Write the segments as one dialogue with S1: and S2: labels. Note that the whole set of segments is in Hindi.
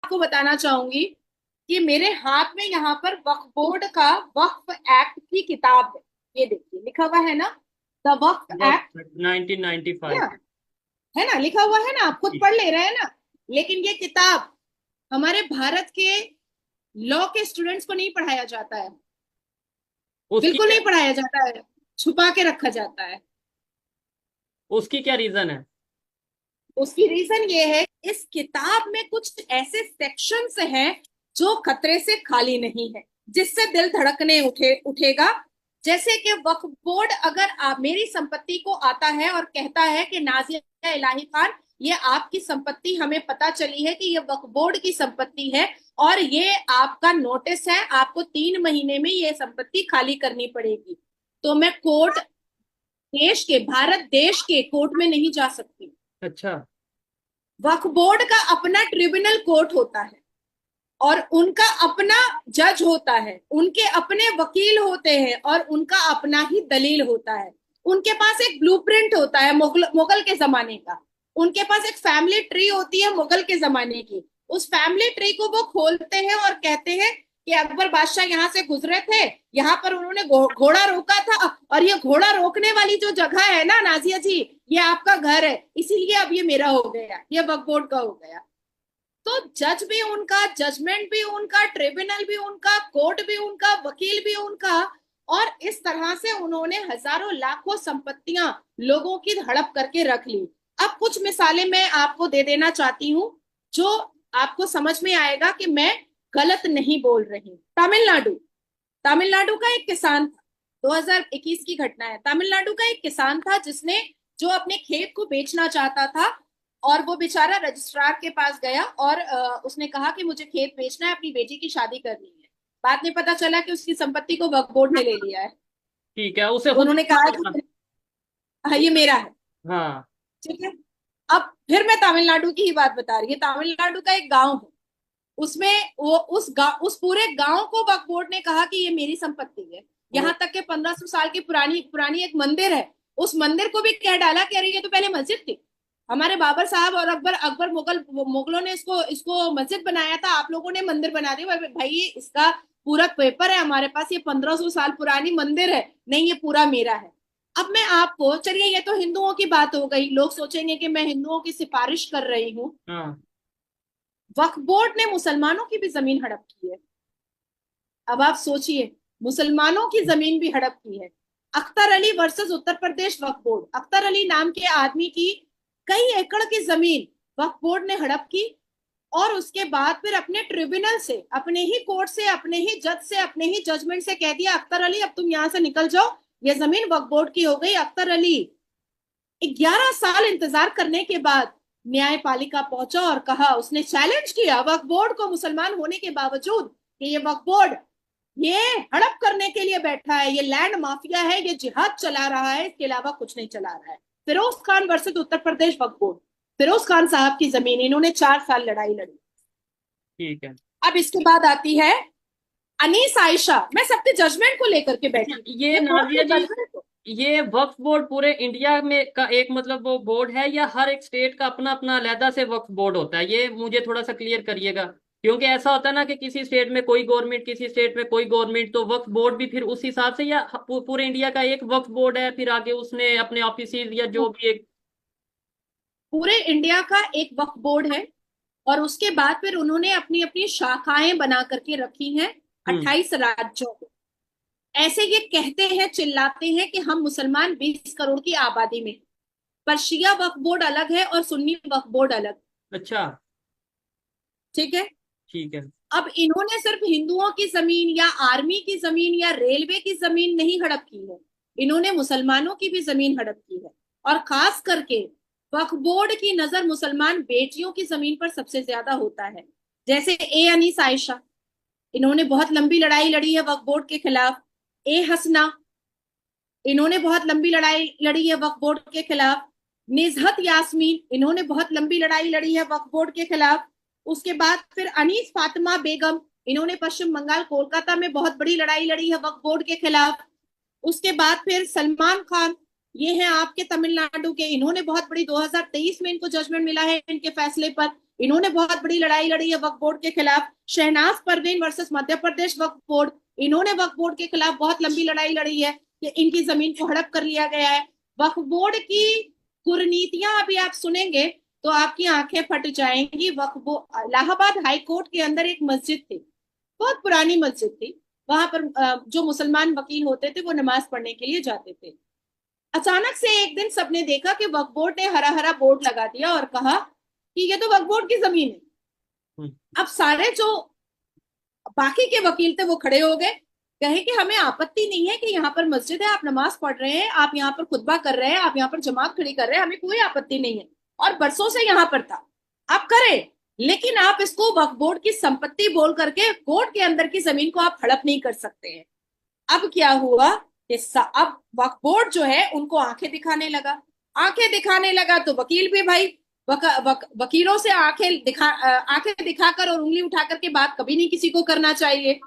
S1: आपको बताना चाहूंगी कि मेरे हाथ में यहाँ पर वक्फ बोर्ड का वक्फ एक्ट की किताब है। ये देखिए लिखा हुआ है ना, द वक्फ एक्ट।
S2: वक्त
S1: है
S2: 1995।
S1: ना, है ना, लिखा हुआ है ना, आप खुद पढ़ ले रहे हैं ना। लेकिन ये किताब हमारे भारत के लॉ के स्टूडेंट्स को नहीं पढ़ाया जाता है,
S2: उसकी
S1: बिल्कुल
S2: क्या
S1: नहीं पढ़ाया जाता है, छुपा के रखा जाता है।
S2: उसकी क्या रीजन है?
S1: उसकी रीजन ये है, इस किताब में कुछ ऐसे सेक्शंस हैं जो खतरे से खाली नहीं है, जिससे दिल धड़कने उठेगा। जैसे कि वक्फ बोर्ड अगर आप मेरी संपत्ति को आता है और कहता है कि नाजिया इलाही खान, ये आपकी संपत्ति, हमें पता चली है कि ये वक्फ बोर्ड की संपत्ति है और ये आपका नोटिस है, आपको 3 महीने में ये संपत्ति खाली करनी पड़ेगी, तो मैं कोर्ट, देश के, भारत देश के कोर्ट में नहीं जा सकती।
S2: अच्छा।
S1: वक्फ बोर्ड का अपना ट्रिब्यूनल कोर्ट होता है और उनका अपना जज होता है, उनके अपने वकील होते हैं और उनका अपना ही दलील होता है। उनके पास एक ब्लूप्रिंट होता है मुगल के जमाने का। उनके पास एक फैमिली ट्री होती है मुगल के जमाने की। उस फैमिली ट्री को वो खोलते हैं और कहते हैं कि अकबर बादशाह यहाँ से गुजरे थे, यहाँ पर उन्होंने घोड़ा रोका था और ये घोड़ा रोकने वाली जो जगह है ना नाजिया जी, ये आपका घर है, इसीलिए अब ये मेरा हो गया, ये वक्फ बोर्ड का हो गया। तो जज भी उनका, जजमेंट भी उनका, ट्रिब्यूनल भी उनका, कोर्ट भी उनका, वकील भी उनका। और इस तरह से उन्होंने हजारों लाखों संपत्तियां लोगों की हड़प करके रख ली। अब कुछ मिसालें मैं आपको दे देना चाहती हूँ जो आपको समझ में आएगा कि मैं गलत नहीं बोल रही। तमिलनाडु, तमिलनाडु का एक किसान था, 2021 की घटना है। तमिलनाडु का एक किसान था जिसने, जो अपने खेत को बेचना चाहता था और वो बेचारा रजिस्ट्रार के पास गया और उसने कहा कि मुझे खेत बेचना है, अपनी बेटी की शादी करनी है। बाद में पता चला कि उसकी संपत्ति को वक्फ बोर्ड ने ले लिया है।
S2: ठीक है, उसे
S1: तो
S2: खुद
S1: उन्होंने
S2: नहीं
S1: कहा
S2: पता था।
S1: कि हाँ, ये मेरा है।
S2: हाँ।
S1: ठीक है। अब फिर मैं तमिलनाडु की ही बात बता रही हूँ। तमिलनाडु का एक गांव है, उसमें वो उस पूरे गांव को वक्फ बोर्ड ने कहा कि ये मेरी संपत्ति है।
S2: ओ।
S1: यहाँ तक के 1500 साल की पुरानी पुरानी एक मंदिर है, उस मंदिर को भी कह डाला कि अरे ये तो पहले मस्जिद थी, हमारे बाबर साहब और अकबर अकबर मुगलों ने इसको इसको मस्जिद बनाया था, आप लोगों ने मंदिर बना दिया। भाई इसका पूरा पेपर है हमारे पास, ये 1500 साल पुरानी मंदिर है, नहीं ये पूरा मेरा है। अब मैं आपको, चलिए ये तो हिंदुओं की बात हो गई, लोग सोचेंगे कि मैं हिंदुओं की सिफारिश कर रही हूँ।
S2: हाँ।
S1: वक्फ बोर्ड ने मुसलमानों की भी जमीन हड़प की है। अब आप सोचिए, मुसलमानों की जमीन भी हड़प की है। अख्तर अली वर्सेस उत्तर प्रदेश वक्फ बोर्ड, अख्तर अली नाम के आदमी की कई एकड़ की जमीन वक्फ बोर्ड ने हड़प की और उसके बाद फिर अपने ट्रिब्यूनल से, अपने ही कोर्ट से, अपने ही जज से, अपने ही जजमेंट से कह दिया अख्तर अली अब तुम यहां से निकल जाओ, ये जमीन वक्फ बोर्ड की हो गई। अख्तर अली 11 साल इंतजार करने के बाद न्यायपालिका पहुंचा और कहा, उसने चैलेंज किया वक्फ बोर्ड को, मुसलमान होने के बावजूद, कि ये वक्फ बोर्ड ये हड़प करने के लिए बैठा है, ये लैंड माफिया है, ये जिहाद चला रहा है, इसके अलावा कुछ नहीं चला रहा है। फिरोज खान वर्सेस उत्तर प्रदेश वक्फ बोर्ड, फिरोज खान साहब की जमीन, इन्होंने 4 साल लड़ाई लड़ी।
S2: ठीक है।
S1: अब इसके बाद आती है अनीस आयशा। मैं सबके जजमेंट को लेकर के
S2: अच्छा,
S1: बैठी थी,
S2: ये
S1: ये कोर्ट
S2: नाजिया
S1: के
S2: जी,
S1: जजमेंट को।
S2: ये वक्फ बोर्ड पूरे इंडिया में का एक मतलब वो बोर्ड है या हर एक स्टेट का अपना अपना अलहदा से वक्फ बोर्ड होता है? ये मुझे थोड़ा सा क्लियर करिएगा, क्योंकि ऐसा होता है ना कि किसी स्टेट में कोई गवर्नमेंट, किसी स्टेट में कोई गवर्नमेंट, तो वक्फ बोर्ड भी फिर उस हिसाब से, या पूरे इंडिया का एक वक्फ बोर्ड है फिर आगे उसने अपने ऑफिस या जो भी एक।
S1: पूरे इंडिया का एक वक्फ बोर्ड है और उसके बाद फिर उन्होंने अपनी अपनी शाखाएं बना करके रखी हैं
S2: हम्म।
S1: 28 राज्यों में। ऐसे ये कहते हैं, चिल्लाते हैं कि हम मुसलमान 20 करोड़ की आबादी में, पर शिया वक्फ बोर्ड अलग है और सुन्नी वक्फ बोर्ड अलग।
S2: अच्छा।
S1: ठीक है।
S2: ठीक है।
S1: अब इन्होंने सिर्फ हिंदुओं की जमीन या आर्मी की जमीन या रेलवे की जमीन नहीं हड़प की है, इन्होंने मुसलमानों की भी जमीन हड़प की है। और खास करके वक्फ बोर्ड की नजर मुसलमान बेटियों की जमीन पर सबसे ज्यादा होता है। जैसे ए अनीस आयशा, इन्होंने बहुत लंबी लड़ाई लड़ी है वक्फ बोर्ड के खिलाफ। ए हसना, इन्होंने बहुत लंबी लड़ाई लड़ी है वक्फ बोर्ड के खिलाफ। निजहत यास्मीन, इन्होंने बहुत लंबी लड़ाई लड़ी है वक्फ बोर्ड के खिलाफ। उसके बाद फिर अनीस फातिमा बेगम, इन्होंने पश्चिम बंगाल कोलकाता में बहुत बड़ी लड़ाई लड़ी है वक्फ बोर्ड के खिलाफ। उसके बाद फिर सलमान खान, ये हैं आपके तमिलनाडु के, इन्होंने बहुत बड़ी, 2023 में इनको जजमेंट मिला है इनके फैसले पर, इन्होंने बहुत बड़ी लड़ाई लड़ी है वक्फ बोर्ड के खिलाफ। शहनाज परवीन वर्सेस मध्य प्रदेश वक्फ बोर्ड, इन्होंने वक्फ बोर्ड के खिलाफ बहुत लंबी लड़ाई लड़ी है कि इनकी जमीन को हड़प कर लिया गया है। वक्फ बोर्ड की कुरीतियां अभी आप सुनेंगे तो आपकी आंखें फट जाएंगी। वक्फ बोर्ड, इलाहाबाद हाई कोर्ट के अंदर एक मस्जिद थी, बहुत पुरानी मस्जिद थी, वहां पर जो मुसलमान वकील होते थे वो नमाज पढ़ने के लिए जाते थे। अचानक से एक दिन सबने देखा कि वक्फ बोर्ड ने हरा हरा बोर्ड लगा दिया और कहा कि ये तो वक्फ बोर्ड की जमीन है। अब सारे जो बाकी के वकील थे वो खड़े हो गए, कहे कि हमें आपत्ति नहीं है कि यहाँ पर मस्जिद है, आप नमाज पढ़ रहे हैं, आप यहाँ पर खुतबा कर रहे हैं, आप यहाँ पर जमात खड़ी कर रहे हैं, हमें कोई आपत्ति नहीं है और बरसों से यहाँ पर था, आप करें, लेकिन आप इसको वक्फ बोर्ड की संपत्ति बोल करके कोर्ट के अंदर की जमीन को आप हड़प नहीं कर सकते हैं। अब क्या हुआ कि अब वक्फ बोर्ड जो है उनको आंखें दिखाने लगा। आंखें दिखाने लगा तो वकील भी भाई वकीलों से आंखें दिखाकर और उंगली उठा करके बात कभी नहीं किसी को करना चाहिए।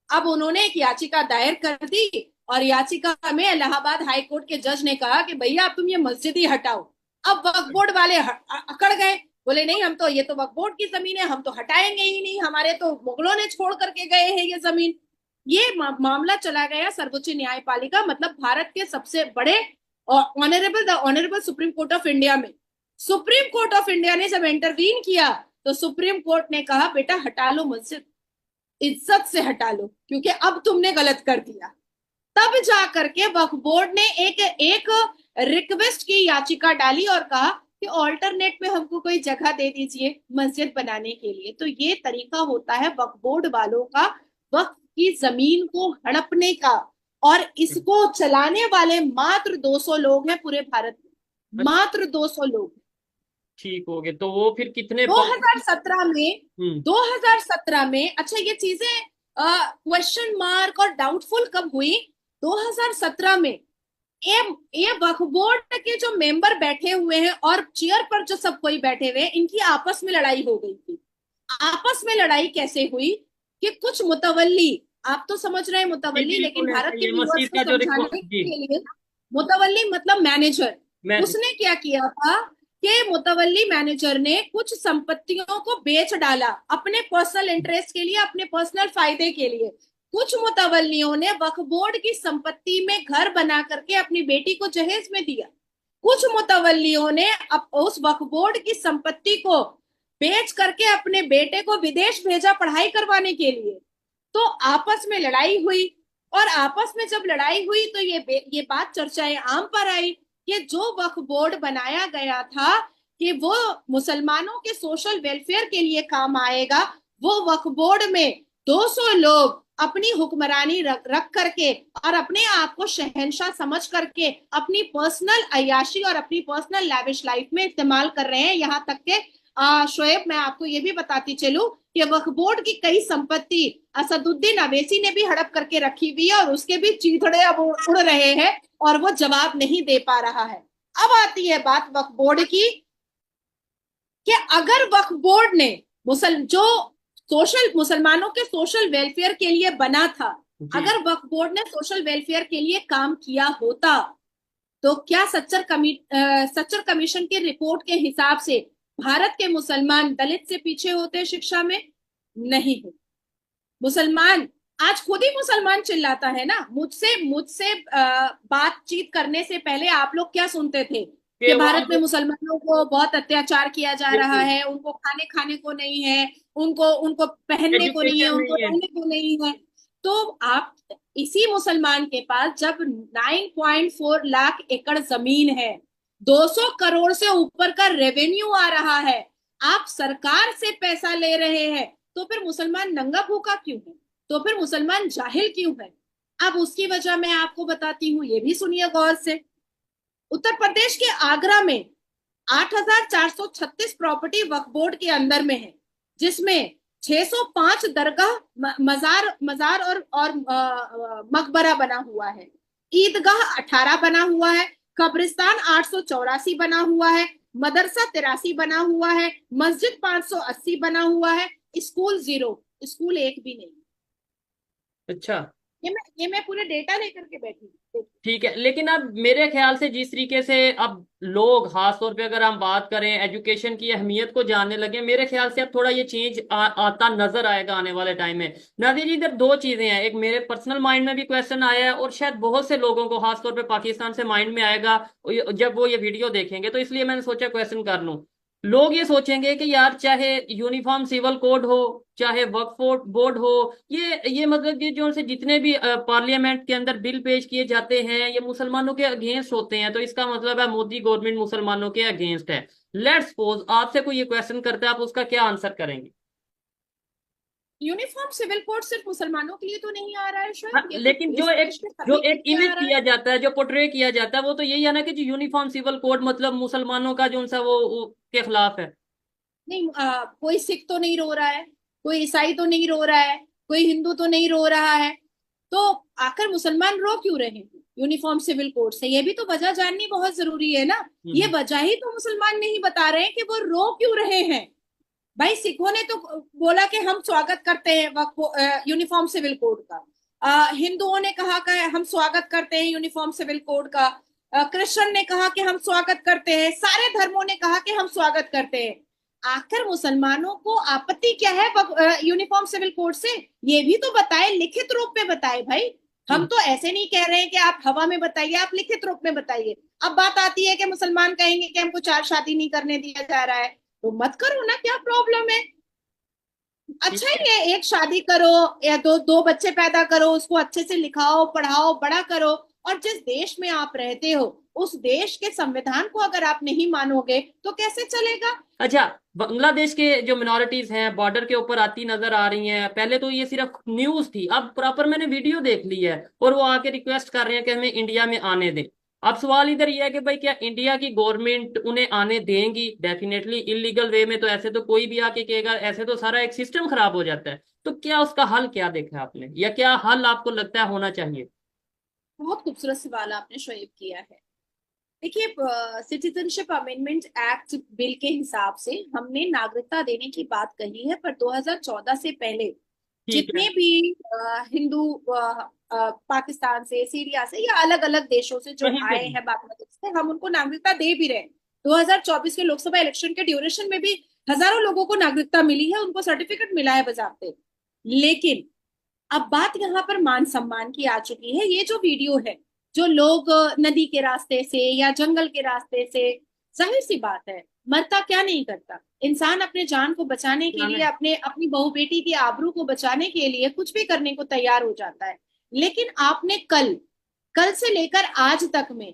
S1: अब उन्होंने एक याचिका दायर कर दी और याचिका में इलाहाबाद हाई कोर्ट के जज ने कहा कि भैया अब तुम ये मस्जिद ही हटाओ। अब वक्फ बोर्ड वाले अकड़ गए, बोले नहीं, हम तो, ये तो वक्फ बोर्ड की जमीन है, हम तो हटाएंगे ही नहीं, हमारे तो मुगलों ने छोड़ करके गए हैं ये जमीन। ये मामला चला गया सर्वोच्च न्यायपालिका, मतलब भारत के सबसे बड़े honourable supreme court of India में। सुप्रीम कोर्ट ऑफ इंडिया ने जब इंटरवीन किया तो सुप्रीम कोर्ट ने कहा बेटा हटा लो मस्जिद, इज्जत से हटा लो, क्योंकि अब तुमने गलत कर दिया। तब जा करके वक्फ बोर्ड ने एक रिक्वेस्ट की याचिका डाली और कहा कि ऑल्टरनेट में हमको कोई जगह दे दीजिए मस्जिद बनाने के लिए। तो ये तरीका होता है वक्फ बोर्ड वालों का वक्फ की जमीन को हड़पने का, और इसको चलाने वाले मात्र 200 लोग हैं पूरे भारत में, मात्र 200 लोग।
S2: ठीक हो गए, तो वो फिर कितने
S1: 2017 में 2017 में, अच्छा ये चीजें क्वेश्चन मार्क और डाउटफुल कब हुई, 2017 में ये वक्फ बोर्ड के जो मेंबर बैठे हुए हैं और चेयर पर जो सब कोई बैठे हुए हैं, इनकी आपस में लड़ाई हो गई थी। आपस में लड़ाई कैसे हुई कि कुछ मुतवल्ली, आप तो समझ रहे हैं मुतवल्ली, लेकिन भारत के व्यूअर्स को समझाने के लिए, मुतवल्ली मतलब मैनेजर, उसने क्या किया था कि मुतवल्ली मैनेजर ने कुछ संपत्तियों को बेच डाला अपने पर्सनल इंटरेस्ट के लिए, अपने पर्सनल फायदे के लिए। कुछ मुतवल्लियों ने वक्फ बोर्ड की संपत्ति में घर बना करके अपनी बेटी को जहेज में दिया। कुछ मुतवल्लियों ने उस वक्फ बोर्ड की संपत्ति को बेच करके अपने बेटे को विदेश भेजा पढ़ाई करवाने के लिए। तो आपस में लड़ाई हुई, और आपस में जब लड़ाई हुई तो ये बात चर्चाएं आम पर आई कि जो वक्फ बोर्ड बनाया गया था कि वो मुसलमानों के सोशल वेलफेयर के लिए काम आएगा, वो वक्फ बोर्ड में 200 लोग अपनी हुक्मरानी रख करके और अपने आप को शहंशाह समझ करके अपनी पर्सनल अय्याशी और अपनी पर्सनल लैविश लाइफ में इस्तेमाल कर रहे हैं। यहाँ तक के शोएब, मैं आपको ये भी बताती चलूं कि वक्फ बोर्ड की कई संपत्ति असदुद्दीन अवैसी ने भी हड़प करके रखी हुई है और उसके भी चीथड़े अब उड़ रहे हैं और वो जवाब नहीं दे पा रहा है। अब आती है बात वक्फ बोर्ड की कि अगर वक्फ बोर्ड ने मुसलमानों के सोशल वेलफेयर के लिए बना था, अगर वक्फ बोर्ड ने सोशल वेलफेयर के लिए काम किया होता तो क्या सच्चर कमीशन की रिपोर्ट के हिसाब से भारत के मुसलमान दलित से पीछे होते शिक्षा में? नहीं हो। मुसलमान आज खुद ही मुसलमान चिल्लाता है ना, मुझसे बातचीत करने से पहले आप लोग क्या सुनते थे कि भारत में मुसलमानों को बहुत अत्याचार किया जा रहा है, उनको खाने को नहीं है, उनको पहनने को नहीं है, उनको रहने को नहीं है। तो आप इसी मुसलमान के पास जब 9.4 लाख एकड़ जमीन है, 200 करोड़ से ऊपर का रेवेन्यू आ रहा है, आप सरकार से पैसा ले रहे हैं, तो फिर मुसलमान नंगा भूखा क्यों है? तो फिर मुसलमान जाहिल क्यों है? अब उसकी वजह मैं आपको बताती हूँ, ये भी सुनिए गौर से। उत्तर प्रदेश के आगरा में 8,436 प्रॉपर्टी वक्फ बोर्ड के अंदर में है, जिसमें 605 दरगाह, मजार और मकबरा बना हुआ है, ईदगाह 18 बना हुआ है, कब्रिस्तान 884 बना हुआ है, मदरसा 83 बना हुआ है, मस्जिद 580 बना हुआ है, स्कूल 0, स्कूल एक भी नहीं।
S2: अच्छा,
S1: ये मैं पूरे डेटा लेकर के बैठी हूँ।
S2: ठीक है, लेकिन अब मेरे ख्याल से जिस तरीके से अब लोग खास तौर पे अगर हम बात करें एजुकेशन की अहमियत को जानने लगे, मेरे ख्याल से अब थोड़ा ये चेंज आता नजर आएगा आने वाले टाइम में। नादिया जी, इधर दो चीजें हैं, एक मेरे पर्सनल माइंड में भी क्वेश्चन आया है और शायद बहुत से लोगों को खास तौर पे पाकिस्तान से माइंड में आएगा जब वो ये वीडियो देखेंगे, तो इसलिए मैंने सोचा क्वेश्चन कर लूं। लोग ये सोचेंगे कि यार चाहे यूनिफॉर्म सिविल कोड हो, चाहे वक्फ बोर्ड हो, ये मतलब ये जो से जितने भी पार्लियामेंट के अंदर बिल पेश किए जाते हैं ये मुसलमानों के अगेंस्ट होते हैं, तो इसका मतलब है मोदी गवर्नमेंट मुसलमानों के अगेंस्ट है। लेट्स सपोज आपसे कोई ये क्वेश्चन करता है, आप उसका क्या आंसर करेंगे?
S1: यूनिफॉर्म सिविल कोड सिर्फ मुसलमानों के लिए तो नहीं आ रहा है
S2: हाँ,
S1: शायद, ये तो
S2: लेकिन
S1: इस देश के
S2: जो
S1: सभी के
S2: एक
S1: लिए
S2: इमेज
S1: आ रहा है।
S2: किया जाता है, जो पोर्ट्रे किया जाता है, वो तो यही है ना कि जो यूनिफॉर्म सिविल कोड मतलब मुसलमानों का जो सा वो के खिलाफ है।
S1: नहीं, कोई सिख तो नहीं रो रहा है, कोई ईसाई तो नहीं रो रहा है, कोई हिंदू तो नहीं रो रहा है। तो आखिर मुसलमान रो क्यों रहे हैं यूनिफॉर्म सिविल कोड से? ये भी तो वजह जाननी बहुत जरूरी है ना। ये
S2: हम्म।
S1: वजह ही तो मुसलमान नहीं बता रहे हैं कि वो रो क्यों रहे हैं। भाई सिखों ने तो बोला कि हम स्वागत करते हैं यूनिफॉर्म सिविल कोड का। हिंदुओं ने कहा कि हम स्वागत करते हैं यूनिफॉर्म सिविल कोड का। क्रिश्चियन ने कहा कि हम स्वागत करते हैं, सारे धर्मों ने कहा कि हम स्वागत करते हैं। आखिर मुसलमानों को आपत्ति क्या है यूनिफॉर्म सिविल कोड से? ये भी तो बताए, लिखित रूप में बताए भाई। हम तो ऐसे नहीं कह रहे हैं कि आप हवा में बताइए, आप लिखित रूप में बताइए। अब बात आती है कि मुसलमान कहेंगे कि हमको चार शादी नहीं करने दिया जा रहा है, तो मत करो ना, क्या प्रॉब्लम है?
S2: ठीक
S1: अच्छा
S2: है।
S1: ही है, एक शादी करो या दो दो बच्चे पैदा करो, उसको अच्छे से लिखाओ पढ़ाओ बड़ा करो। और जिस देश में आप रहते हो उस देश के संविधान को अगर आप नहीं मानोगे तो कैसे चलेगा?
S2: अच्छा, बांग्लादेश के जो मिनोरिटीज हैं बॉर्डर के ऊपर आती नजर आ रही हैं, पहले तो ये सिर्फ न्यूज थी, अब प्रॉपर मैंने वीडियो देख ली है और वो आके रिक्वेस्ट कर रहे हैं कि हमें इंडिया में आने दें। अब सवाल इधर ये है कि भाई क्या इंडिया की गवर्नमेंट उन्हें आने देंगी? डेफिनेटली इलीगल वे में तो ऐसे तो कोई भी आके कहेगा, ऐसे तो सारा एक सिस्टम खराब हो जाता है। तो क्या उसका हल क्या देखा है आपने, या क्या हल आपको लगता है होना चाहिए?
S1: बहुत खूबसूरत सवाल आपने शोएब किया है। देखिए, सिटीजनशिप अमेंडमेंट एक्ट बिल के हिसाब से हमने नागरिकता देने की बात कही है, पर 2014 से पहले
S2: ठीक है।
S1: जितने भी हिंदू पाकिस्तान से, सीरिया से या अलग अलग देशों से जो
S2: कहीं पे
S1: आए
S2: भी।
S1: हैं, बांग्लादेश से, हम उनको नागरिकता दे भी रहे हैं। 2024 के लोकसभा इलेक्शन के ड्यूरेशन में भी हजारों लोगों को नागरिकता मिली है, उनको सर्टिफिकेट मिला है बजाते। लेकिन अब बात यहाँ पर मान सम्मान की आ चुकी है। ये जो वीडियो है, जो लोग नदी के रास्ते से या जंगल के रास्ते से, जाहिर सी बात है, मरता क्या नहीं करता इंसान, अपने जान को बचाने के लिए,
S2: जाने।
S1: अपने अपनी बहू बेटी की आबरू को बचाने के लिए कुछ भी करने को तैयार हो जाता है। लेकिन आपने कल कल से लेकर आज तक में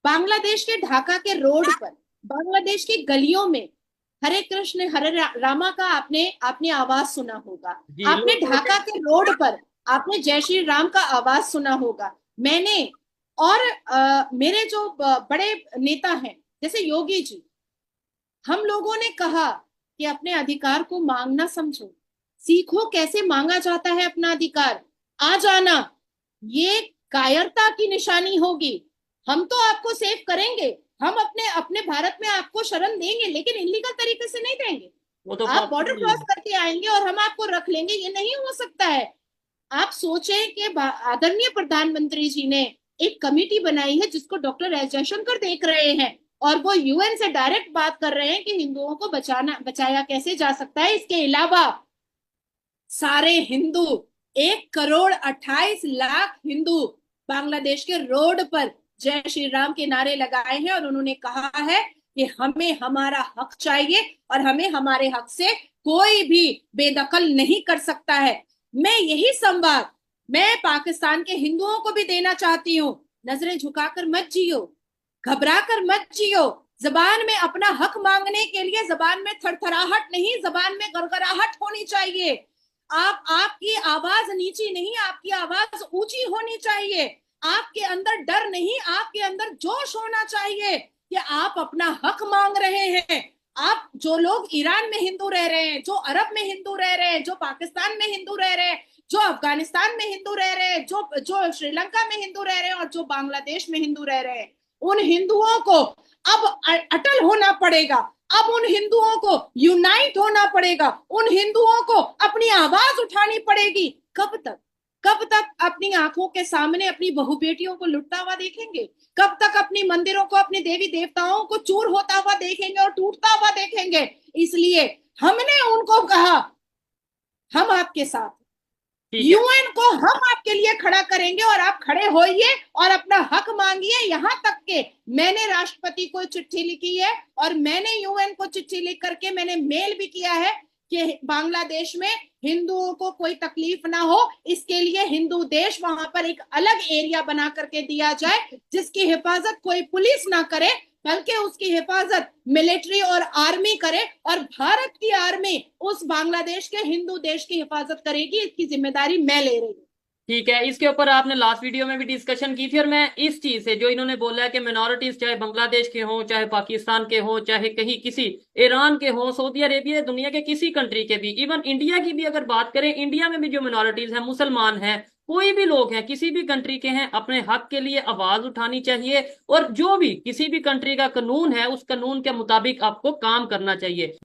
S1: बांग्लादेश के ढाका के रोड पर, बांग्लादेश की गलियों में हरे कृष्ण हरे रामा का आपने आपने आवाज सुना होगा।
S2: जी,
S1: आपने
S2: लोग
S1: ढाका
S2: प्रोटेस्ट।
S1: के रोड पर आपने जय श्री राम का आवाज सुना होगा। मैंने और मेरे जो बड़े नेता हैं जैसे योगी जी, हम लोगों ने कहा कि अपने अधिकार को मांगना समझो, सीखो कैसे मांगा जाता है अपना अधिकार, आ जाना। ये कायरता की निशानी होगी। हम तो आपको सेव करेंगे, हम अपने अपने भारत में आपको शरण देंगे, लेकिन इलीगल तरीके से नहीं देंगे।
S2: वो तो
S1: आप बॉर्डर
S2: पॉसिबल नहीं
S1: क्रॉस
S2: है।
S1: करके आएंगे और हम आपको रख लेंगे, ये नहीं हो सकता है। आप सोचें कि आदरणीय प्रधानमंत्री जी ने एक कमेटी बनाई है जिसको डॉक्टर एस जयशंकर देख रहे हैं, और वो यूएन से डायरेक्ट बात कर रहे हैं कि हिंदुओं को बचाया कैसे जा सकता है। इसके अलावा सारे हिंदू, 1 करोड़ 28 लाख हिंदू बांग्लादेश के रोड पर जय श्री राम के नारे लगाए हैं, और उन्होंने कहा है कि हमें हमारा हक चाहिए और हमें हमारे हक से कोई भी बेदखल नहीं कर सकता है। मैं यही संवाद मैं पाकिस्तान के हिंदुओं को भी देना चाहती हूँ। नजरें झुकाकर मत जियो, घबरा कर मत जियो। जबान में अपना हक मांगने के लिए जबान में थरथराहट नहीं, जबान में गड़गड़ाहट होनी चाहिए। आपकी आवाज नीची नहीं, आपकी आवाज ऊंची होनी चाहिए। आपके अंदर डर नहीं, आपके अंदर जोश होना चाहिए कि आप अपना हक मांग रहे हैं। आप जो लोग ईरान में हिंदू रह रहे हैं, जो अरब में हिंदू रह रहे हैं, जो पाकिस्तान में हिंदू रह रहे हैं, जो अफगानिस्तान में हिंदू रह रहे हैं, जो जो श्रीलंका में हिंदू रह रहे हैं और जो बांग्लादेश में हिंदू रह रहे हैं, उन हिंदुओं को अब अटल होना पड़ेगा। अब उन हिंदुओं को यूनाइट होना पड़ेगा, उन हिंदुओं को अपनी आवाज उठानी पड़ेगी। कब तक? कब तक अपनी आंखों के सामने अपनी बहू बेटियों को लुटता हुआ देखेंगे? कब तक अपनी मंदिरों को, अपने देवी देवताओं को चूर होता हुआ देखेंगे और टूटता हुआ देखेंगे? इसलिए हमने उनको कहा हम आपके साथ,
S2: ठीक है।
S1: यूएन को हम आपके लिए खड़ा करेंगे और आप खड़े होइए और अपना हक मांगिए। यहां तक के मैंने राष्ट्रपति को चिट्ठी लिखी है और मैंने यूएन को चिट्ठी लिख करके मैंने मेल भी किया है कि बांग्लादेश में हिंदुओं को कोई तकलीफ ना हो, इसके लिए हिंदू देश वहां पर एक अलग एरिया बना करके दिया जाए जिसकी हिफाजत कोई पुलिस ना करे, बल्कि उसकी हिफाजत मिलिट्री और आर्मी करे, और भारत की आर्मी उस बांग्लादेश के हिंदू देश की हिफाजत करेगी। इसकी जिम्मेदारी मैं ले रही हूँ।
S2: ठीक है, इसके ऊपर आपने लास्ट वीडियो में भी डिस्कशन की थी, और मैं इस चीज से जो इन्होंने बोला है कि मिनॉरिटीज चाहे बांग्लादेश के हों, चाहे पाकिस्तान के हों, चाहे कहीं किसी ईरान के हों, सऊदी अरेबिया, दुनिया के किसी कंट्री के भी, इवन इंडिया की भी अगर बात करें, इंडिया में भी जो मिनॉरिटीज हैं, मुसलमान हैं, कोई भी लोग हैं, किसी भी कंट्री के हैं, अपने हक के लिए आवाज उठानी चाहिए, और जो भी किसी भी कंट्री का कानून है उस कानून के मुताबिक आपको काम करना चाहिए।